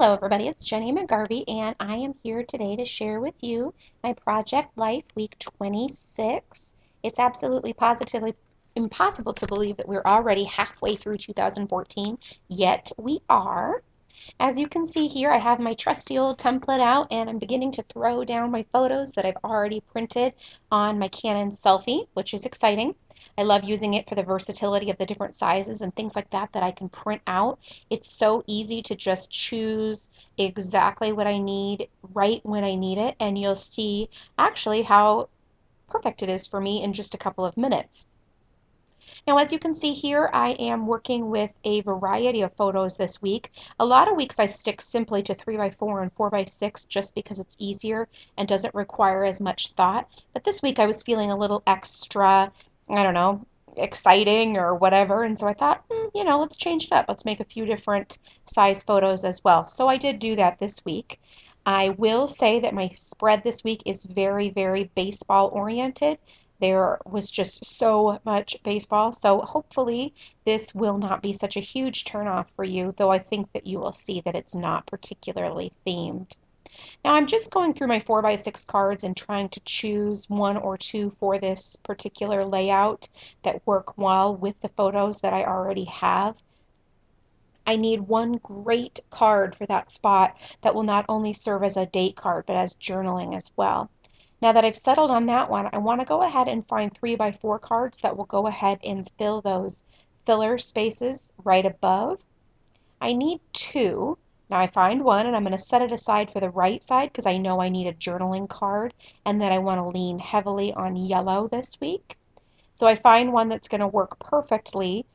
Hello everybody, it's Jenny McGarvey and I am here today to share with you my Project Life Week 26. It's absolutely positively impossible to believe that we're already halfway through 2014, yet we are. As you can see here, I have my trusty old template out and I'm beginning to throw down my photos that I've already printed on my Canon Selfie, which is exciting. I love using it for the versatility of the different sizes and things like that that I can print out. It's so easy to just choose exactly what I need right when I need it, and you'll see actually how perfect it is for me in just a couple of minutes. Now, as you can see here, I am working with a variety of photos this week. A lot of weeks I stick simply to 3x4 and 4x6 just because it's easier and doesn't require as much thought. But this week I was feeling a little extra, I don't know, exciting or whatever, and so I thought, let's change it up. Let's make a few different size photos as well. So I did do that this week. I will say that my spread this week is very, very baseball oriented. There was just so much baseball, so hopefully this will not be such a huge turnoff for you, though I think that you will see that it's not particularly themed. Now I'm just going through my 4x6 cards and trying to choose one or two for this particular layout that work well with the photos that I already have. I need one great card for that spot that will not only serve as a date card but as journaling as well. Now that I've settled on that one, I want to go ahead and find 3x4 cards that will go ahead and fill those filler spaces right above. I need two. Now I find one and I'm going to set it aside for the right side because I know I need a journaling card and that I want to lean heavily on yellow this week. So I find one that's going to work perfectly,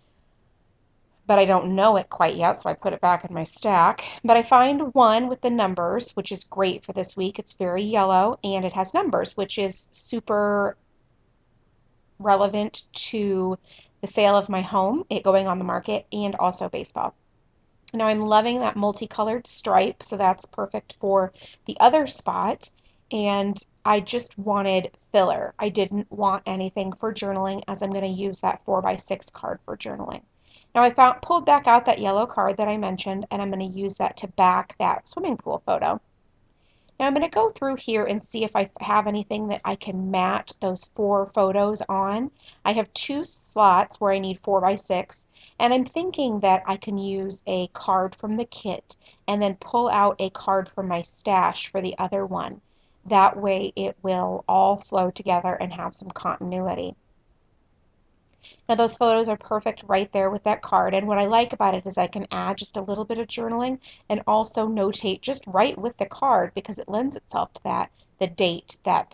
but I don't know it quite yet, so I put it back in my stack. But I find one with the numbers, which is great for this week. It's very yellow and it has numbers, which is super relevant to the sale of my home, it going on the market, and also baseball. Now I'm loving that multicolored stripe, so that's perfect for the other spot. And I just wanted filler. I didn't want anything for journaling as I'm going to use that 4x6 card for journaling. Now I pulled back out that yellow card that I mentioned, and I'm going to use that to back that swimming pool photo. Now I'm going to go through here and see if I have anything that I can mat those four photos on. I have two slots where I need 4x6, and I'm thinking that I can use a card from the kit and then pull out a card from my stash for the other one. That way it will all flow together and have some continuity. Now those photos are perfect right there with that card, and what I like about it is I can add just a little bit of journaling and also notate just right with the card because it lends itself to that, the date that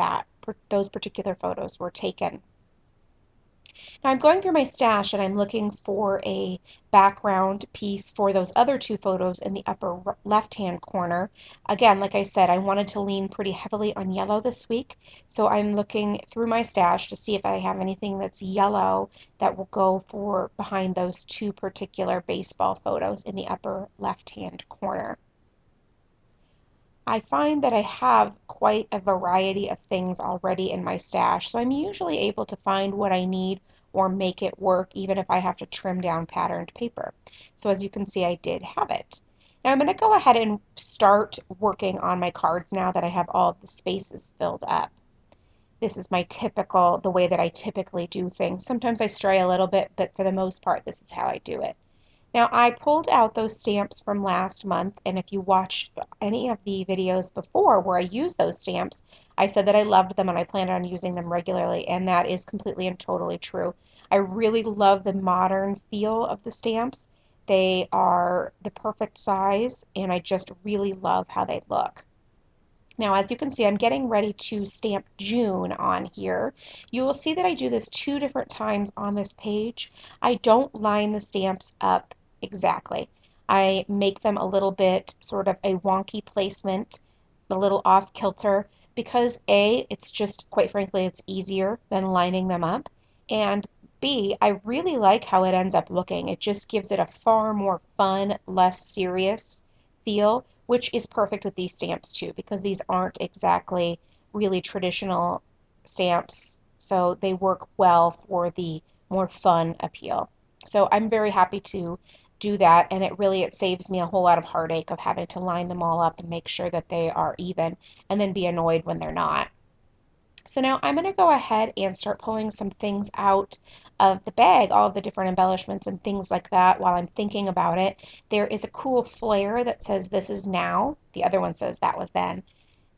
those particular photos were taken. Now I'm going through my stash and I'm looking for a background piece for those other two photos in the upper left-hand corner. Again, like I said, I wanted to lean pretty heavily on yellow this week, so I'm looking through my stash to see if I have anything that's yellow that will go for behind those two particular baseball photos in the upper left-hand corner. I find that I have quite a variety of things already in my stash, so I'm usually able to find what I need or make it work even if I have to trim down patterned paper. So as you can see, I did have it. Now I'm going to go ahead and start working on my cards now that I have all of the spaces filled up. This is the way that I typically do things. Sometimes I stray a little bit, but for the most part, this is how I do it. Now I pulled out those stamps from last month, and if you watched any of the videos before where I used those stamps, I said that I loved them and I planned on using them regularly, and that is completely and totally true. I really love the modern feel of the stamps. They are the perfect size, and I just really love how they look. Now, as you can see, I'm getting ready to stamp June on here. You will see that I do this two different times on this page. I don't line the stamps up exactly. I make them a little bit sort of a wonky placement, a little off kilter, because A, it's just, quite frankly, it's easier than lining them up, and B, I really like how it ends up looking. It just gives it a far more fun, less serious feel, which is perfect with these stamps too, because these aren't exactly really traditional stamps, so they work well for the more fun appeal. So I'm very happy to do that, and it saves me a whole lot of heartache of having to line them all up and make sure that they are even and then be annoyed when they're not. So now I'm going to go ahead and start pulling some things out of the bag, all of the different embellishments and things like that while I'm thinking about it. There is a cool flare that says this is now. The other one says that was then.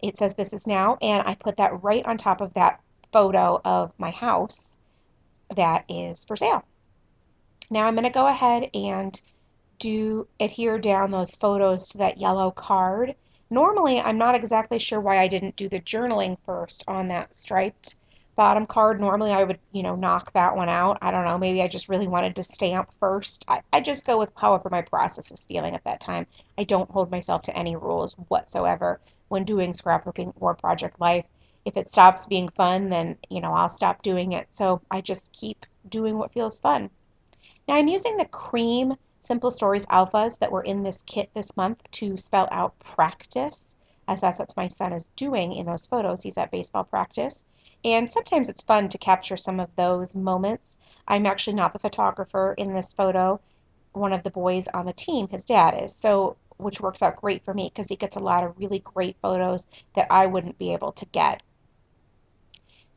It says this is now, and I put that right on top of that photo of my house that is for sale. Now I'm going to go ahead and adhere down those photos to that yellow card. Normally, I'm not exactly sure why I didn't do the journaling first on that striped bottom card. Normally, I would, knock that one out. I don't know. Maybe I just really wanted to stamp first. I just go with however my process is feeling at that time. I don't hold myself to any rules whatsoever when doing scrapbooking or project life. If it stops being fun, then, I'll stop doing it. So I just keep doing what feels fun. Now I'm using the cream Simple Stories alphas that were in this kit this month to spell out practice, as that's what my son is doing in those photos. He's at baseball practice. And sometimes it's fun to capture some of those moments. I'm actually not the photographer in this photo. One of the boys on the team, his dad is. So, which works out great for me because he gets a lot of really great photos that I wouldn't be able to get.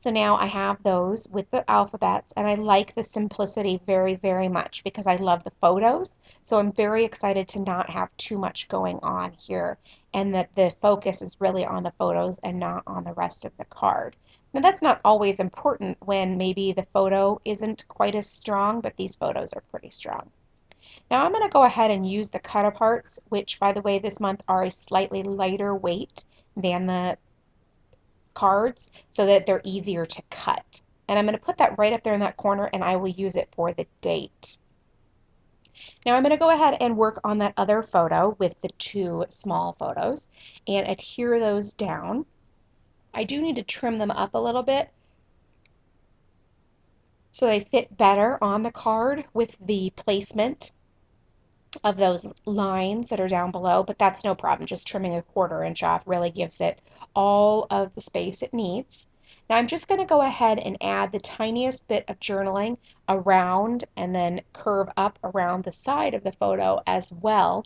So now I have those with the alphabets, and I like the simplicity very, very much because I love the photos. So I'm very excited to not have too much going on here and that the focus is really on the photos and not on the rest of the card. Now that's not always important when maybe the photo isn't quite as strong, but these photos are pretty strong. Now I'm going to go ahead and use the cut aparts, which by the way this month are a slightly lighter weight than the cards so that they're easier to cut. And I'm going to put that right up there in that corner and I will use it for the date. Now I'm going to go ahead and work on that other photo with the two small photos and adhere those down. I do need to trim them up a little bit so they fit better on the card with the placement of those lines that are down below, but that's no problem. Just trimming a 1/4 inch off really gives it all of the space it needs. Now I'm just going to go ahead and add the tiniest bit of journaling around and then curve up around the side of the photo as well,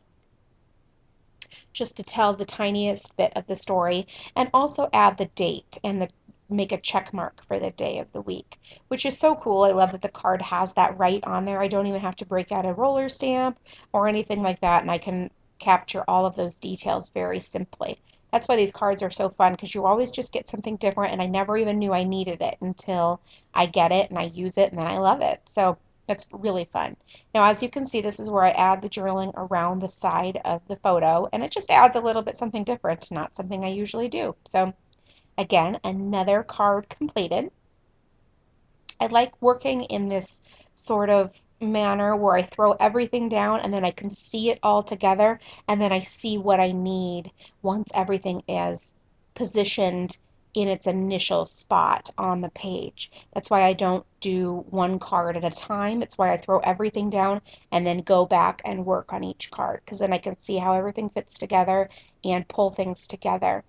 just to tell the tiniest bit of the story, and also add the date and make a check mark for the day of the week, which is so cool. I love that the card has that right on there. I don't even have to break out a roller stamp or anything like that, and I can capture all of those details very simply. That's why these cards are so fun because you always just get something different, and I never even knew I needed it until I get it and I use it and then I love it. So it's really fun. Now, as you can see, this is where I add the journaling around the side of the photo, and it just adds a little bit something different, not something I usually do. So again, another card completed. I like working in this sort of manner where I throw everything down and then I can see it all together and then I see what I need once everything is positioned in its initial spot on the page. That's why I don't do one card at a time. It's why I throw everything down and then go back and work on each card because then I can see how everything fits together and pull things together.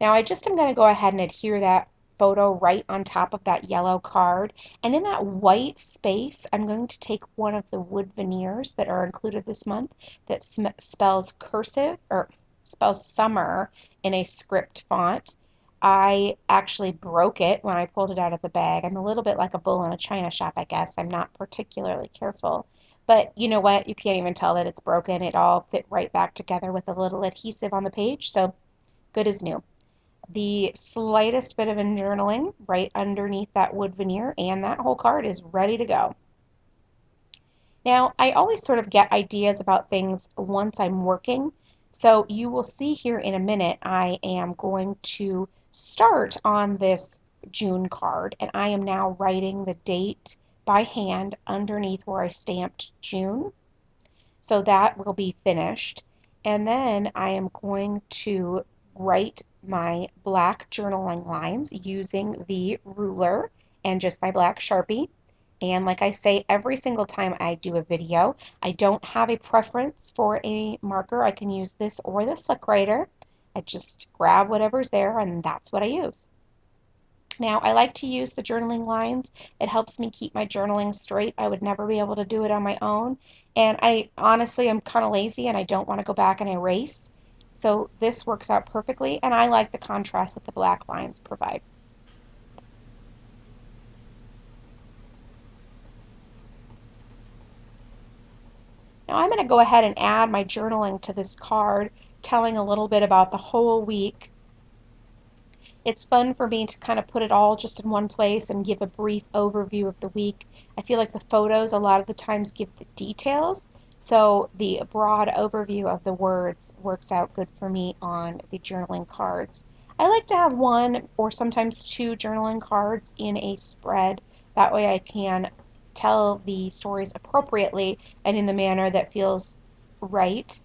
Now I just am going to go ahead and adhere that photo right on top of that yellow card. And in that white space, I'm going to take one of the wood veneers that are included this month that spells cursive or spells summer in a script font. I actually broke it when I pulled it out of the bag. I'm a little bit like a bull in a china shop, I guess. I'm not particularly careful. But you know what? You can't even tell that it's broken. It all fit right back together with a little adhesive on the page. So good as new. The slightest bit of journaling right underneath that wood veneer, and that whole card is ready to go. Now, I always sort of get ideas about things once I'm working, so you will see here in a minute I am going to start on this June card, and I am now writing the date by hand underneath where I stamped June. So that will be finished. And then I am going to write my black journaling lines using the ruler and just my black Sharpie. And like I say every single time I do a video, I don't have a preference for a marker. I can use this or the slick writer. I just grab whatever's there and that's what I use. Now, I like to use the journaling lines. It helps me keep my journaling straight. I would never be able to do it on my own. And I honestly am kind of lazy and I don't want to go back and erase. So this works out perfectly, and I like the contrast that the black lines provide. Now I'm going to go ahead and add my journaling to this card, telling a little bit about the whole week. It's fun for me to kind of put it all just in one place and give a brief overview of the week. I feel like the photos a lot of the times give the details, so the broad overview of the words works out good for me on the journaling cards. I like to have one or sometimes two journaling cards in a spread. That way I can tell the stories appropriately and in the manner that feels right.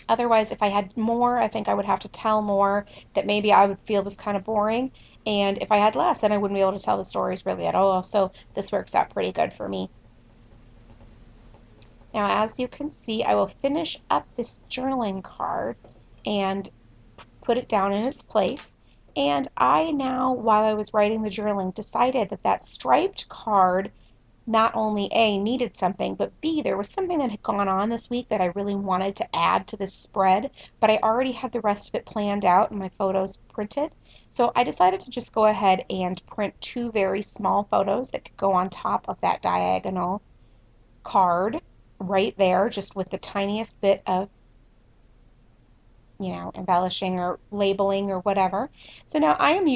Otherwise, if I had more, I think I would have to tell more that maybe I would feel was kind of boring. And if I had less, then I wouldn't be able to tell the stories really at all. So this works out pretty good for me. Now, as you can see, I will finish up this journaling card and put it down in its place. And I now, while I was writing the journaling, decided that that striped card not only A, needed something, but B, there was something that had gone on this week that I really wanted to add to this spread, but I already had the rest of it planned out and my photos printed. So I decided to just go ahead and print two very small photos that could go on top of that diagonal card right there, just with the tiniest bit of embellishing or labeling or whatever. So now I'm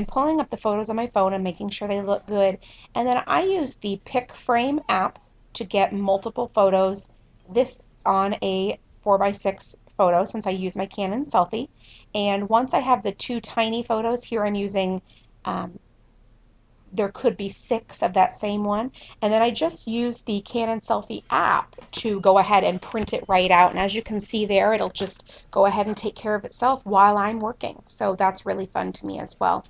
pulling up the photos on my phone and making sure they look good. And then I use the Pick Frame app to get multiple photos. This on a 4x6 photo since I use my Canon selfie. And once I have the two tiny photos, here I'm using there could be six of that same one. And then I just use the Canon Selfie app to go ahead and print it right out. And as you can see there, it'll just go ahead and take care of itself while I'm working. So that's really fun to me as well.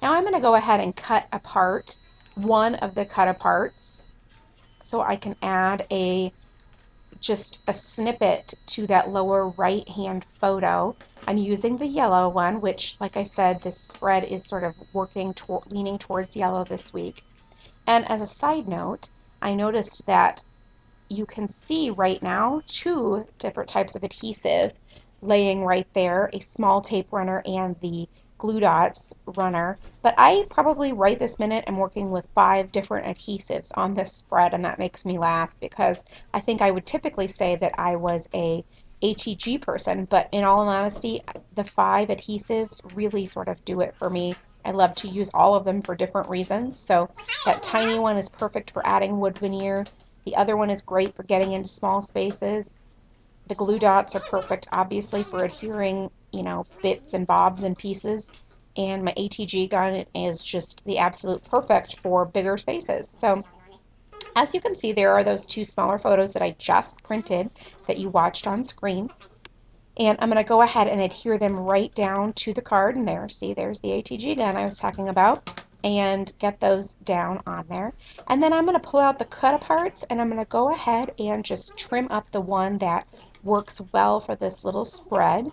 Now I'm going to go ahead and cut apart one of the cut aparts so I can add just a snippet to that lower right hand photo. I'm using the yellow one, which, like I said, this spread is sort of leaning towards yellow this week. And as a side note, I noticed that you can see right now two different types of adhesive laying right there, a small tape runner and the glue dots runner. But I probably right this minute am working with 5 different adhesives on this spread, and that makes me laugh because I think I would typically say that I was a ATG person, but in all honesty, the 5 adhesives really sort of do it for me. I love to use all of them for different reasons. So that tiny one is perfect for adding wood veneer. The other one is great for getting into small spaces. The glue dots are perfect, obviously, for adhering, bits and bobs and pieces. And my ATG gun is just the absolute perfect for bigger spaces. So as you can see, there are those two smaller photos that I just printed that you watched on screen. And I'm going to go ahead and adhere them right down to the card. And there, see, there's the ATG gun I was talking about. And get those down on there. And then I'm going to pull out the cut aparts and I'm going to go ahead and just trim up the one that works well for this little spread.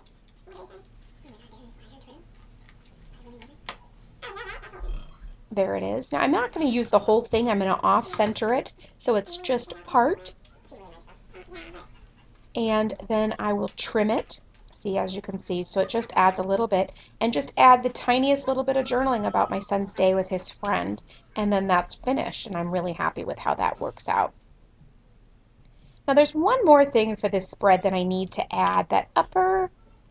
There it is. Now I'm not going to use the whole thing. I'm going to off-center it so it's just part. And then I will trim it. See, as you can see, so it just adds a little bit, and just add the tiniest little bit of journaling about my son's day with his friend, and then that's finished, and I'm really happy with how that works out. Now there's one more thing for this spread that I need to add, that upper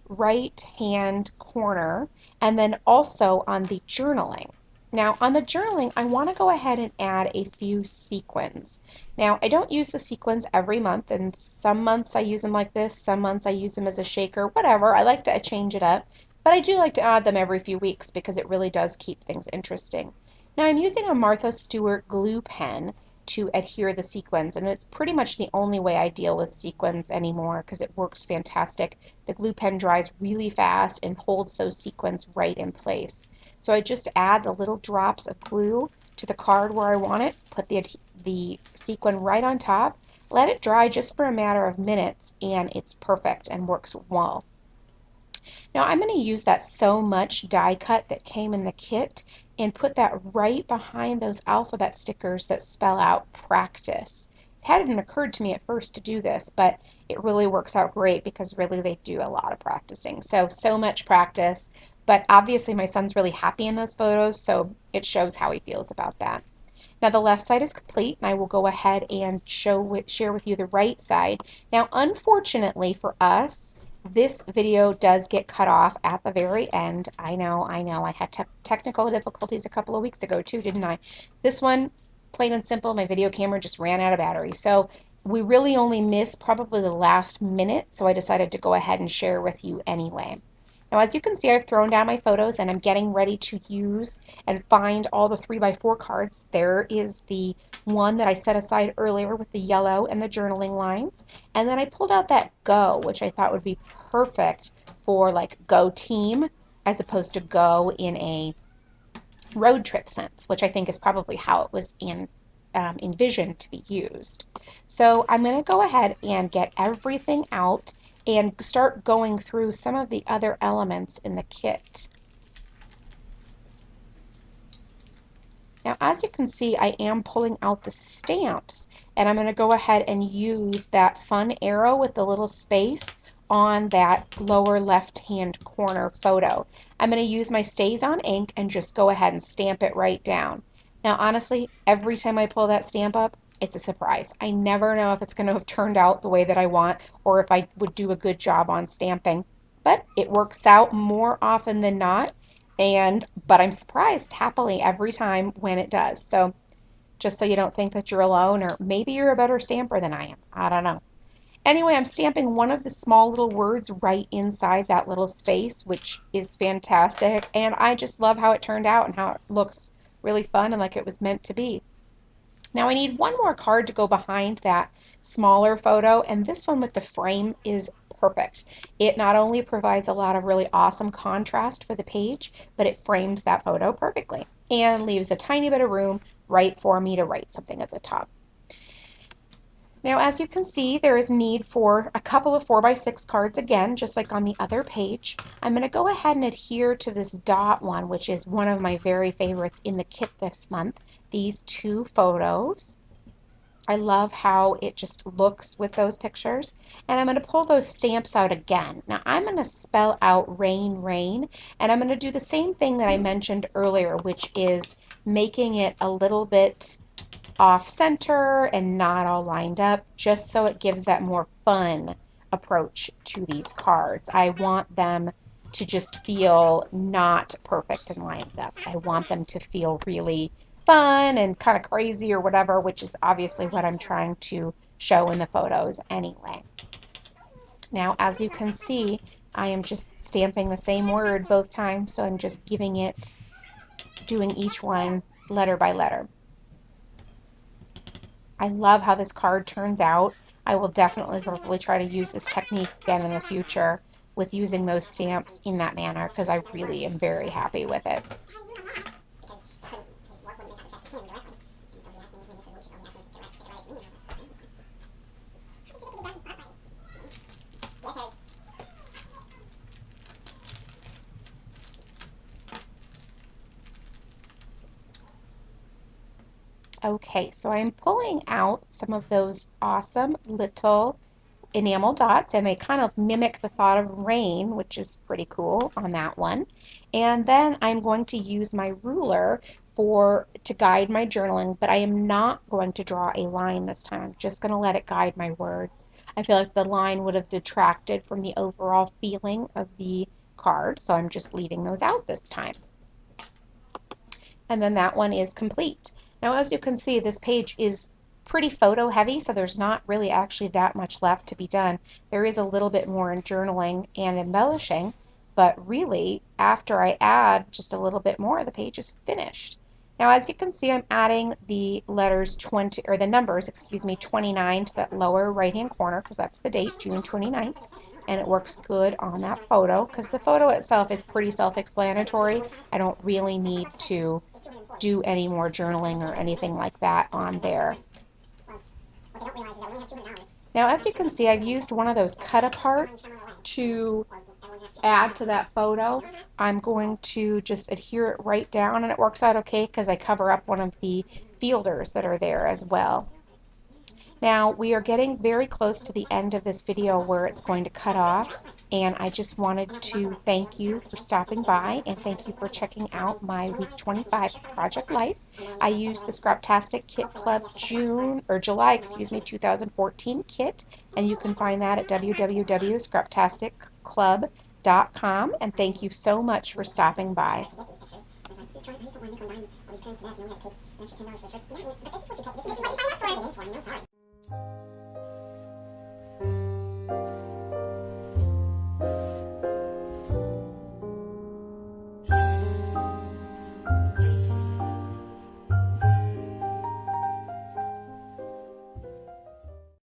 right hand corner, and then also on the journaling. Now on the journaling, I want to go ahead and add a few sequins. Now I don't use the sequins every month, and some months I use them like this, some months I use them as a shaker, whatever. I like to change it up, but I do like to add them every few weeks because it really does keep things interesting. Now I'm using a Martha Stewart glue pen to adhere the sequins, and it's pretty much the only way I deal with sequins anymore because it works fantastic. The glue pen dries really fast and holds those sequins right in place. So I just add the little drops of glue to the card where I want it, put the sequin right on top, let it dry just for a matter of minutes, and it's perfect and works well. Now I'm going to use that So Much die cut that came in the kit and put that right behind those alphabet stickers that spell out practice. It hadn't occurred to me at first to do this, but it really works out great because really they do a lot of practicing. So much practice, but obviously my son's really happy in those photos, so it shows how he feels about that. Now the left side is complete, and I will go ahead and share with you the right side. Now, unfortunately for us, this video does get cut off at the very end. I know. I had technical difficulties a couple of weeks ago too, didn't I? This one, plain and simple, my video camera just ran out of battery. So we really only missed probably the last minute, so I decided to go ahead and share with you anyway. Now, as you can see, I've thrown down my photos and I'm getting ready to use and find all the 3x4 cards. There is the one that I set aside earlier with the yellow and the journaling lines. And then I pulled out that Go, which I thought would be perfect for like Go Team as opposed to Go in a road trip sense, which I think is probably how it was envisioned to be used. So I'm going to go ahead and get everything out and start going through some of the other elements in the kit. Now, as you can see, I am pulling out the stamps, and I'm going to go ahead and use that fun arrow with the little space on that lower left-hand corner photo. I'm going to use my StazOn ink and just go ahead and stamp it right down. Now, honestly, every time I pull that stamp up, it's a surprise. I never know if it's going to have turned out the way that I want or if I would do a good job on stamping, but it works out more often than not. But I'm surprised happily every time when it does. So just so you don't think that you're alone, or maybe you're a better stamper than I am. I don't know. Anyway, I'm stamping one of the small little words right inside that little space, which is fantastic. And I just love how it turned out and how it looks really fun and like it was meant to be. Now I need one more card to go behind that smaller photo, and this one with the frame is perfect. It not only provides a lot of really awesome contrast for the page, but it frames that photo perfectly and leaves a tiny bit of room right for me to write something at the top. Now, as you can see, there is need for a couple of 4x6 cards again, just like on the other page. I'm going to go ahead and adhere to this dot one, which is one of my very favorites in the kit this month. These two photos. I love how it just looks with those pictures. And I'm going to pull those stamps out again. Now, I'm going to spell out rain, rain, and I'm going to do the same thing that I mentioned earlier, which is making it a little bit off center and not all lined up, just so it gives that more fun approach to these cards. I want them to just feel not perfect and lined up. I want them to feel really fun and kind of crazy or whatever, which is obviously what I'm trying to show in the photos anyway. Now, as you can see, I am just stamping the same word both times, so I'm just doing each one letter by letter. I love how this card turns out. I will definitely probably try to use this technique again in the future with using those stamps in that manner because I really am very happy with it. Okay, so I'm pulling out some of those awesome little enamel dots, and they kind of mimic the thought of rain, which is pretty cool on that one. And then I'm going to use my ruler to guide my journaling, but I am not going to draw a line this time. I'm just going to let it guide my words. I feel like the line would have detracted from the overall feeling of the card, so I'm just leaving those out this time. And then that one is complete. Now, as you can see, this page is pretty photo heavy, so there's not really actually that much left to be done. There is a little bit more in journaling and embellishing, but really, after I add just a little bit more, the page is finished. Now, as you can see, I'm adding the letters 20, or the numbers, excuse me, 29 to that lower right-hand corner, because that's the date, June 29th, and it works good on that photo, because the photo itself is pretty self-explanatory. I don't really need to do any more journaling or anything like that on there. Now, as you can see, I've used one of those cut aparts to add to that photo, I'm going to just adhere it right down, and it works out okay because I cover up one of the fielders that are there as well. Now we are getting very close to the end of this video where it's going to cut off, and I just wanted to thank you for stopping by and thank you for checking out my week 25 project life. I used the Scraptastic Kit Club June or July, excuse me, 2014 kit, and you can find that at www.scraptasticclub.com, and thank you so much for stopping by.